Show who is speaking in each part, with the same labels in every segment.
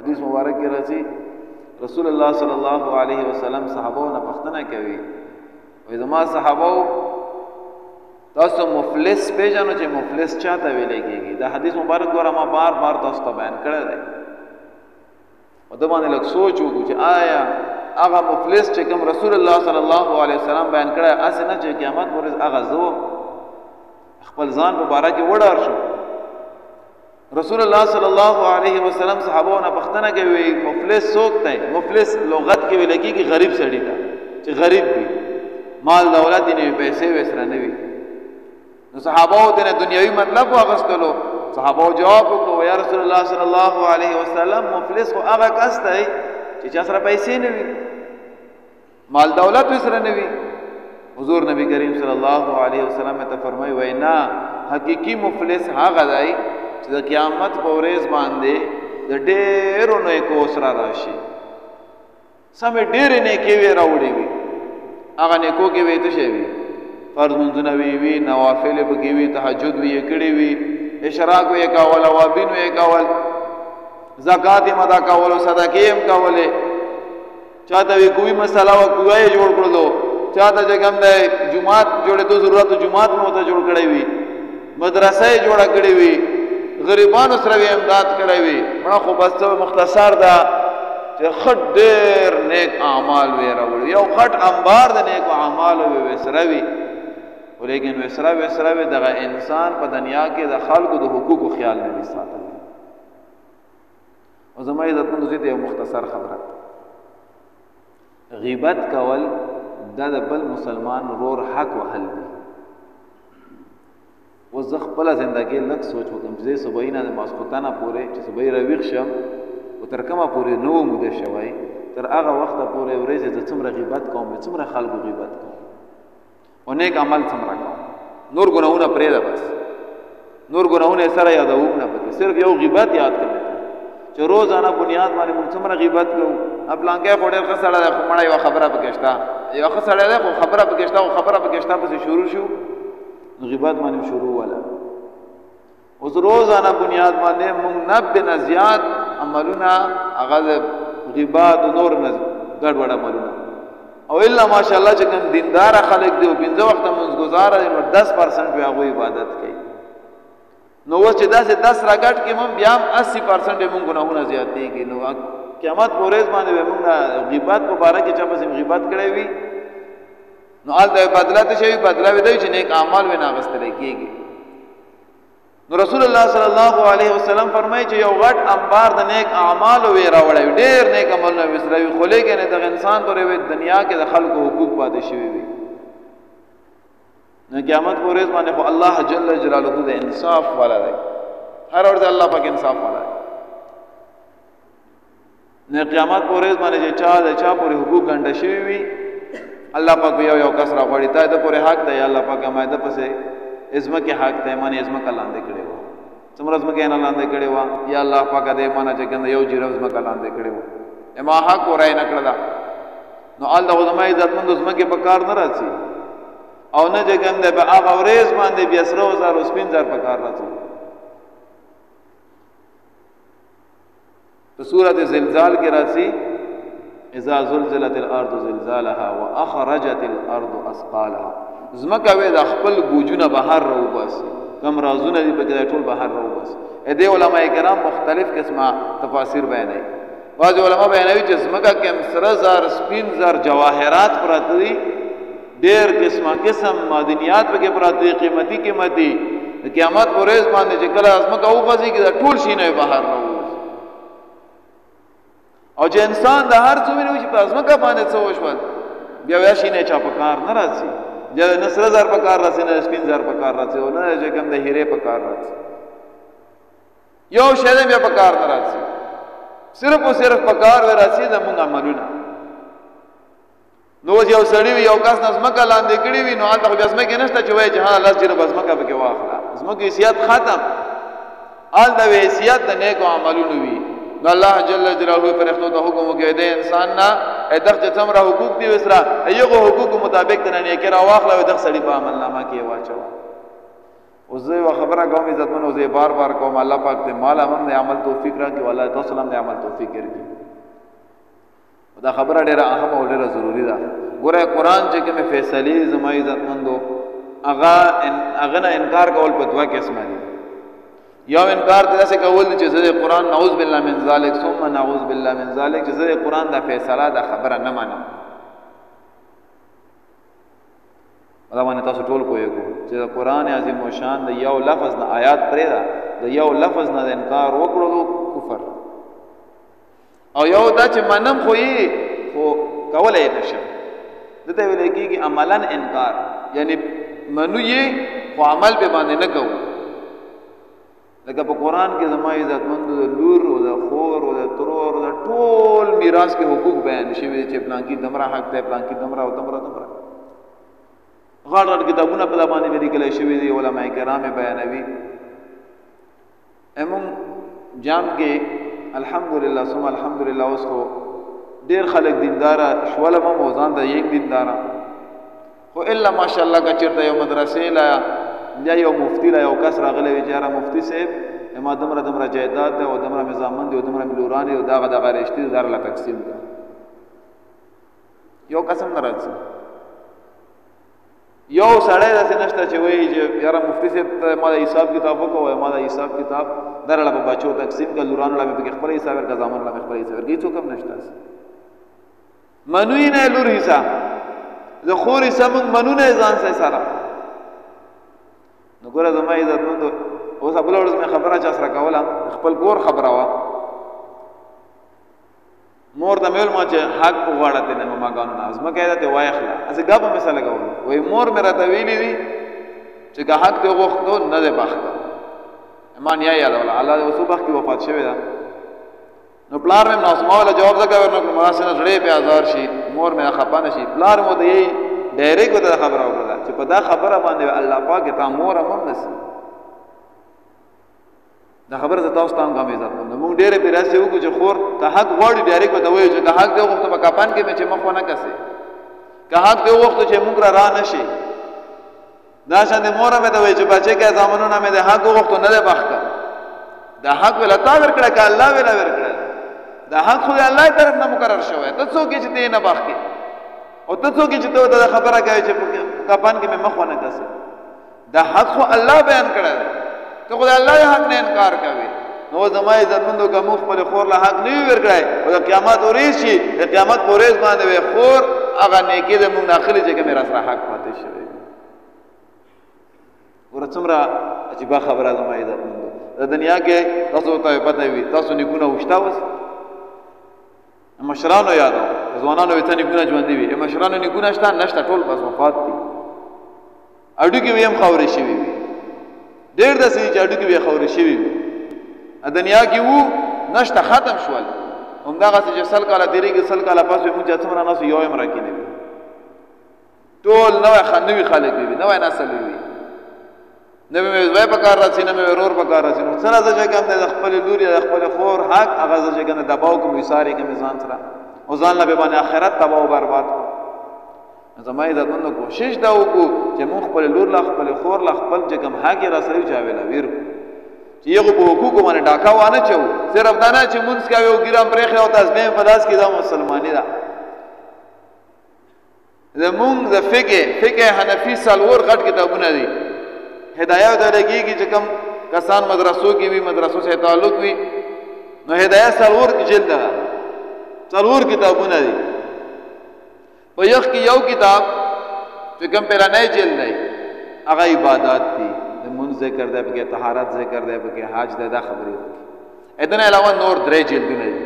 Speaker 1: حدیث مبارک کې راځي رسول الله صلی الله علیه وسلم صحابو نه پوښتنه کوي وای زما صحابو تاسو مفلس پیژنو چې مفلس چاته ویل کېږي دا حدیث مبارک ګوره ما بار بار تاسو ته بیان کړی دی او دا باندې لږ سوچ وکړو چې آیا هغه مفلس چې کوم رسول الله صلی الله علیه وسلم بیان کړی هسې نه چې قیامت پر ورځ هغه زه خپل ځان په باره کې وډار شو رسول الله صلی الله علیه وسلم صحابو نه پوښتنه کوي مفلس څوک دی مفلس لغت کې ویل کېږي غریب سړی ته چې غریب وي مال دولت یې نه وي پیسې وسره نه وي نو صحابو ته دنیوي مطلب واغستلو صحابو جواب وکړو یا رسول الله صلی الله علیه وسلم مفلس خو هغه کس دی چې چا سره پیسې نه وي مال دولت وسره نه وي حضور نبی کریم صلی الله علیه وسلم ته فرمایي وینا حقيقي مفلس هغه دی چې د قیامت په ورځ باندې د ډېرو نیکو سره راشي سمې ډېرې نیکې وي راوړې وي هغه نیکو کې وي ته شی وي فرض منځونه وي نوافل پکې وي تهجد وي کړي وي اشراق وي کول اوابین وي کول زکات یې مدا کول صدقې هم کولې چاته وي کوئی مسله او کوی جوړ کړلو چاته چې کوم دی جمعات جوړې ته ضرورت جمعات مو ته جوړ کړی وي مدرسې جوړه کړې وي غریبانو سره امداد کړی وي مړه خو بس مختصر دا چې خټ ډېر نیک اعمال وی راوړي یو خټ انبار د نیک اعمالو وسره وي ولیکن وسره وي دغه انسان په دنیا کې د خلکو د حقوقو خیال نه وي ساتلی او زما عزتمندو زه ته یو مختصر خبره غیبت کول دا د بل مسلمان ورور حق وهل دي و زه خپله زندګۍ لږ سوچ وکړم چې زه صبحي نه د ماسخوتنه پورې چې صبحي راویښ شم او تر کومه پورې نه و موده شوی تر هغه وخته پورې ورځې زه څومره غیبت کوم څومره خلکو غیبت کوم او نیک عمل څومره کوم نور ګناهونه پرېږده بس نور ګناهونه یې سره یادوم نه پکې صرف یو غیبت یاد کړی چې روزانه بنیاد باندې موږ څومره غیبت کوو پلانکی خو ډېر ښه سړی دی خو مړی یوه خبره پکې شته یو ښه سړی دی خو خبره پکې شته خو خبره پکې شته پسې شروع شو نو غیبت باندې شروع ولا اوس روزانه بنیاد باندې موږ 90 نه زیات عملونه هغه غیبت او نور نه ګډوډ عملونه او الا ماشاءالله چې کوم دیندار خلک دی او 15 وخت مونږ گزاره دي نو 10% به هغه عبادت کوي نو و چې 10 راګټ کې مونږ بیا 80% مونږ ګناهونه زیاتېږي نو قیامت په ورځ باندې مونږ غیبت په باره کې چا پسې غیبت کړی وي نو آل دا بدله ته شوي بدله وي دی چې نیک اعمال وی ناغستلی کېږي نو رسول الله صلی الله علیه وسلم فرمایي چې یو غټ انبار د نیک اعمالو وی راوړی وي ډېر نیک عملونه وسره وي خو لیکن دغه انسان پورې دنیا کې د خلکو حقوق پاتې شوي وي نو قیامت په ورځ باندې خو الله جل جلاله د انصاف والا دی هر ورځ الله پاک انصاف والا دی نو قیامت په ورځ باندې چې چا د چا پورې حقوق ګنډه شوي وي الله پاک یو کس راغواړي تا د پورې حق دی الله پاک ما د پسې ازمکه حق دی مانه ازمکه لاندې کړي و څومره ازمکه نه لاندې کړي و یا الله پاک دې مانه چې کنده یو جیرو ازمکه لاندې کړي و اما حق ورای نه کړل نو الله علماء عزتمند ازمکه په کار نه راځي او نه چې کنده به هغه ورځ باندې بیا 100,000 او 50,000 په کار راځي په سورۃ زلزال کې راځي اذا زلزلت الارض زلزالها واخرجت الارض اثقالها زمکه وې د خپل گوجونه بهر راوباسي کم رازونه دي پکې ټول بهر راوباسي اې دې علماء کرام مختلف قسمه تفاسیر بیانوي بعض علماء بیانوي چې زمکه کې 10,000 سپینزر جواهرات پراته دي ډېر قسم معدنیات پکې پراته دي قیمتي قیامت ورځ باندې چې کله زمکه وباسي کې ټول شینه بهر راوباسي او چې انسان د هر څه ویني چې په ازمکه باندې څه وشول بیا ویا شینه چا په کار نه راځي یا 10,000 په کار راځي نه 15,000 په کار راځي او نه چې کوم د هیره په کار راځي یو شی بیا په کار نه راځي صرف او صرف په کار راځي د موږ عملونه نو یو سړی یو کس ازمکه لاندې کړی وي نو هغه خو ازمکه نشته چې وای جهان الله جل ازمکه به کې واخله ازمکه حیثیت ختم آل د حیثیت د نیکو عملونو وي نو الله جل جلاله فرښتو ته حکم وکړي د انسان نه دغه څومره حقوق دي وسره ایغه حقوق مطابق د نه کې راواخله دغه سړي په عمل نامه کې واچو اوس زه یوه خبره کوم عزتمن او زه بار بار کوم الله پاک دې مال هم د عمل توفیق راکړي والله تاسو هم د عمل توفیق ورکړي دا خبره ډېره اهم او ډېره ضروري ده ګوره قرآن چې کومې فیصلې زما عزتمندو هغه نه انکار کول په دوه قسمه دي یو انکار داسې کول چې زه د قرآن نعوذ بالله من ذلک ثم نعوذ بالله من ذلک چې زه د قرآن دا فیصله دا خبره نه منم دا باندې تاسو ټول پوهېږو چې د قرآن عظیم الشان د یو لفظ نه آیات پرېږده د یو لفظ نه د انکار وکړلو کفر او یو دا چې منم خو یې خو کولی یې نشم دته ویلی کېږي عملا انکار یعنی منو یې خو عمل پې باندې نه کوو لکه په قرآن کې زما عزتمندو د لور او د خور او د ترور او د ټول میراث کې حقوق بیان شوي دي چې پلانکي دمره حق دی پلانکي دمره او دمره غټ غټ کتابونه په دا باندې لیکلی شوي دي علما کرام یې بیانوي امون جام کې الحمدلله ثم الحمدلله اوس خو ډېر خلک دینداره شول هم او ځان ته یک دینداره خو الا ماشاءالله که چېرته یو مدرسې لا یا یو مفتی لا یو کس راغلی وي چې یاره مفتی صاحب ما دومره دومره جایداد دی او دومره مې زامن دي او دومره مې لوران دي او دغه رشتې دي دا راله تقسیم ده یو قسم نه راځي یو سړی داسې نشته چې وایي چې یاره مفتی صاحب ته ما د حساب کتاب وکړو ما د حساب کتاب دا راله په بچو تقسیم کړه لورانو له مې پکې خپله حساب ورکړه زامنو له مې خپله حساب ورکړه هېڅوک هم نشته منو یې نه لور حصه د خور حصه موږ منو نه ځان سره نو ګوره زما عزتمندو اوس بله ورځ مې خبره چا سره کوله خپل کور خبره وه مور ته مې ویل ما چې حق وغواړه ترې نه مماګانو نه ځمکه یې داسې واخله هسې ګپه مې سره لګولو وایي مور مې راته ویلي دي چې که حق دې وغوښتو نه دې بخته ما نیا یادوله الله دې اوس وبخت کې وفات شوې ده نو پلار مې ناسما وله جواب ځکه ورنکړو ما داسې نه زړه یې پې ازار شي مور مې خفه نه شي پلار مو ته یې ډایرکټ ورته خبره وکړله چې په دا خبره باندې الله پاک تا مور هم نسي دا خبره زه تاسو ته هم کوم عزتمند موږ ډېرې پرې داسې وکړو چې خور که حق غواړي ډایرکټ ورته وایو چې که حق دې وغوښته په کپن کې مې چې مخ ونه کسې که حق دې وغوښتو چې موږ را نه شي دا شان دې مور مې ته وایي چې بچې که زامنو نه مې د حق وغوښتو نه دی بخته دا حق ویله تا ورکړه که الله ویله ورکړه دا حق خو د الله طرف نه مقرر شوی ته څوک یې چې ته یې نه بخکې او ته څوک چې ته ورته دا خبره کوې چې کپن کې مې مخ ونه کسې دا حق خو الله بیان کړی دی ته خو د الله د حق نه انکار کوې نو زما عزتمندو که موږ خپلې خور له حق نه وي ورکړی او د قیامت ورځ شي د قیامت په ورځ باندې وی خور هغه نیکي د موږ نه اخلي چې کومې را سره حق پاتې شوی ګوره څومره عجیبه خبره زما عزتمندو د دنیا کې تاسو ته پته وي تاسو نیکونه وشته اوس مشرانو یادو ځوانانو وي ته نیکونه ژوندي وي مشرانو نیکونه شته نشته ټول بس وفات دي اډوکې وي هم خاورې شوي وي ډېر داسې دي چې اډوکې وي خاورې شوي وي دنیا کې وو نشته ختم شول همدغسې چې سل کاله تېرېږي سل کاله پس وي مونږ چې څومره ناست یو هم راکې نه وي ټول نوي خلک وي نوی نسل وي نه مې زوی په کار راځي نه مې ورور په کار راځي نو څه راځه چې کوم دی د خپلې لور یا د خپلې خور حق هغه زه چې کوم دباو کوم ویسارې کوم ځان سره او ځان له باندې آخرت تباه او برباد کړو زما عزتمندو کوشش دا وکړو چې موږ خپلې لور له خپلې خور له خپل چې کوم حق یې راسره چا ویلاویر کړو چې هغو په حقوقو باندې ډاکه وانه چوو صرف دا نه چې مونځ کوې او ګیرم پرېښې او تسبیح په لاس کې دا مسلماني ده زمونږ د فقه حنفي څلور غټ کتابونه دي هدایت ته لګېږي چې کوم کسان مدرسو کې وي مدرسو سره تعلق وي نو هدایت څلور جلد ده څلور کتابونه دي په یخ کې یو کتاب چې کوم پرانه جلد دی هغه عبادت دي د مونږ ذکر دی پکې طهارت ذکر دی پکې حج دی دا خبرې ادنه علاوه نور درې جلدونه دي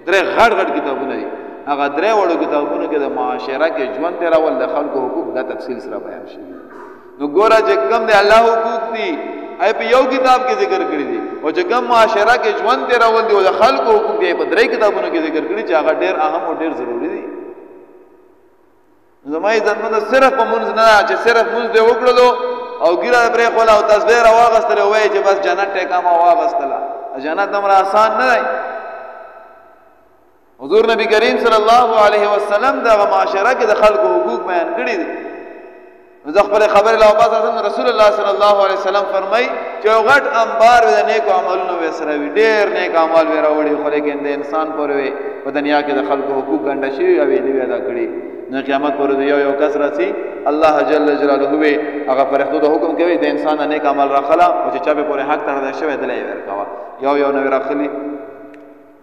Speaker 1: درې غټ غټ کتابونه دي هغه درې وړو کتابونو کې د معاشره کې ژوند تیرول د خلکو حقوق دا تفصیل سره بیان شوي نو ګوره چې کوم د الله حقوق دي ای په یو کتاب کې ذکر کړی دي او چې کوم معاشره کې ژوند تیرول دي او د خلکو حقوق دي په درې کتابونو کې ذکر کړی چې هغه ډېر اهم او ډېر ضروری دي زما عزتمند صرف په مونځ نه چې صرف مونځ دې وکړلو او ګیره پرې خوله او تصویر راواغستله وایي چې بس جنت ټیکه ما واغستله جنت دومره آسان نه دی حضور نبی کریم صلی الله علیه وسلم دغه معاشره کې د خلکو حقوق بیان کړي دي نو زه خپل خبرې لا واپس راځم. رسول الله صلی الله علیه وسلم فرمایي چې یو غټ انبار د نیکو عملونو به سره وي، ډېر نیک اعمال به راوړي، خو لیکن د انسان پورې وي په دنیا کې د خلکو حقوق ګنډه شوي او یې نه وي ادا کړي. نو قیامت پر ورځ یو کس راسي، الله جل جلاله وي هغه فرښتو د حکم کوي د انسان د نیک عمل راخلا او چې چا به پورې حق تړلی شوی دله یې ورکوه. یو نوی راخلي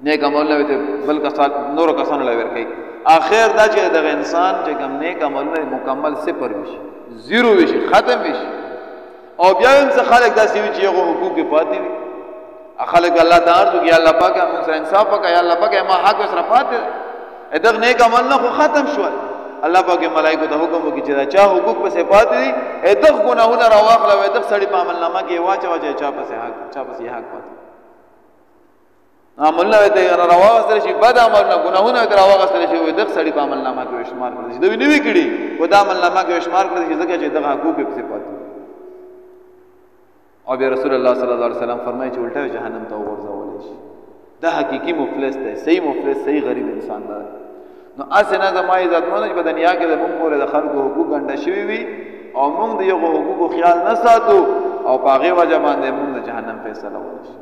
Speaker 1: نیک عملونه به بل کسان نورو کسانو له ورکوي. آخر دا چې دغه انسان چې کوم نیک عملونه مکمل صفر وشي، زیرو وشي، ختم وشي، او بیا هم څه خلک داسې وي چې هغه حقوق یې پاتې وي. خلک الله ته عرض وکړي یا الله پاکه موږ سره انصاف وکړه، یا الله پاکه ما حق سره پاتې دی، دغه نیک عملونه خو ختم شول. الله پاک ملائکو ته حکم وکړي چې دا چا حقوق پسې پاتې دي دغه ګناهونه راواخله او دغه سړي په عملنامه کې واچوه چې چا پسې حق پاتې عملونه ورته راواغستلی شي، بد عملونه ګناهونه ورته راواغستلی شي، دغه سړي په عملنامه کې شمار کړی شي. دوی نه وي کړي خو دا عملنامه کې شمار کړی شي ځکه چې دغه حقوق یې پسې پاتې دي. او بیا رسول الله صلی الله علیه وسلم فرمایي چې الټه جهنم ته وغورځولی شي. دا حقیقي مفلس دی، صحیح مفلس، صحیح غریب انسان دی. نو اسې نه زما عزتمنو چې په دنیا کې زموږ پورې د خلکو حقوق ګنډه شوي وي او موږ د هغو حقوقو خیال نه ساتو او په هغې وجه باندې موږ د جهنم فیصله ونه شي.